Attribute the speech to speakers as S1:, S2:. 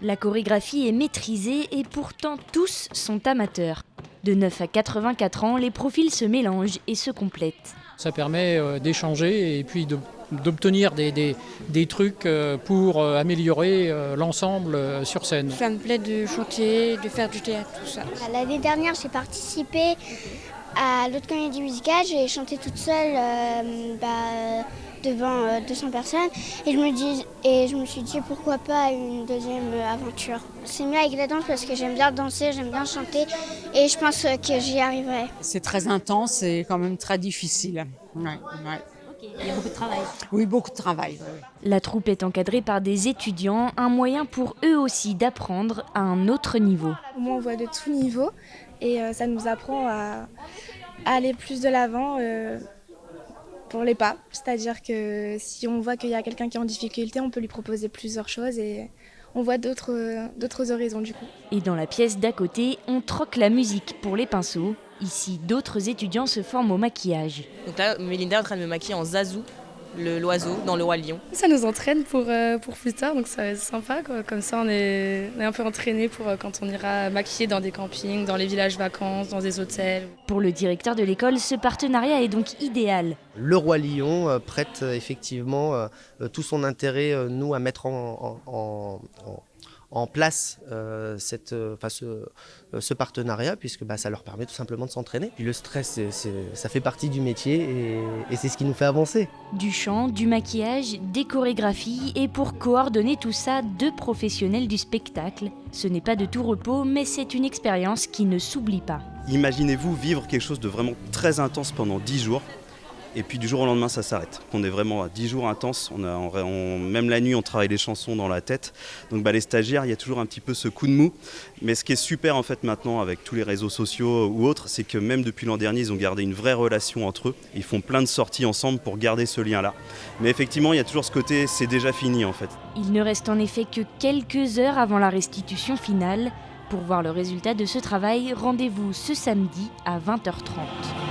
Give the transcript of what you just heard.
S1: La chorégraphie est maîtrisée et pourtant tous sont amateurs. De 9 à 84 ans, les profils se mélangent et se complètent.
S2: Ça permet d'échanger et puis d'obtenir des trucs pour améliorer l'ensemble sur scène.
S3: Ça me plaît de chanter, de faire du théâtre, tout ça.
S4: L'année dernière, j'ai participé à l'autre comédie musicale. J'ai chanté toute seule devant 200 personnes et je me suis dit pourquoi pas une deuxième aventure. C'est mieux avec la danse parce que j'aime bien danser, j'aime bien chanter et je pense que j'y arriverai.
S5: C'est très intense et quand même très difficile. Ouais.
S6: Il y a beaucoup de travail.
S5: Oui, beaucoup de travail.
S1: La troupe est encadrée par des étudiants, un moyen pour eux aussi d'apprendre à un autre niveau.
S7: Moi, on voit de tout niveau et ça nous apprend à aller plus de l'avant pour les pas. C'est-à-dire que si on voit qu'il y a quelqu'un qui est en difficulté, on peut lui proposer plusieurs choses et on voit d'autres horizons du coup.
S1: Et dans la pièce d'à côté, on troque la musique pour les pinceaux. Ici, d'autres étudiants se forment au maquillage.
S8: Donc là, Mélinda est en train de me maquiller en Zazou, l'oiseau, dans le Roi Lion.
S7: Ça nous entraîne pour plus tard, donc c'est sympa, quoi. Comme ça, on est un peu entraîné pour quand on ira maquiller dans des campings, dans les villages vacances, dans des hôtels.
S1: Pour le directeur de l'école, ce partenariat est donc idéal.
S9: Le Roi Lion prête effectivement tout son intérêt, nous, à mettre en place ce partenariat, puisque ça leur permet tout simplement de s'entraîner. Puis le stress, ça fait partie du métier et c'est ce qui nous fait avancer.
S1: Du chant, du maquillage, des chorégraphies et pour coordonner tout ça, 2 professionnels du spectacle. Ce n'est pas de tout repos, mais c'est une expérience qui ne s'oublie pas.
S10: Imaginez-vous vivre quelque chose de vraiment très intense pendant 10 jours. Et puis du jour au lendemain, ça s'arrête. On est vraiment à 10 jours intenses. Même la nuit, on travaille les chansons dans la tête. Donc les stagiaires, il y a toujours un petit peu ce coup de mou. Mais ce qui est super en fait maintenant avec tous les réseaux sociaux ou autres, c'est que même depuis l'an dernier, ils ont gardé une vraie relation entre eux. Ils font plein de sorties ensemble pour garder ce lien-là. Mais effectivement, il y a toujours ce côté, c'est déjà fini en fait.
S1: Il ne reste en effet que quelques heures avant la restitution finale. Pour voir le résultat de ce travail, rendez-vous ce samedi à 20h30.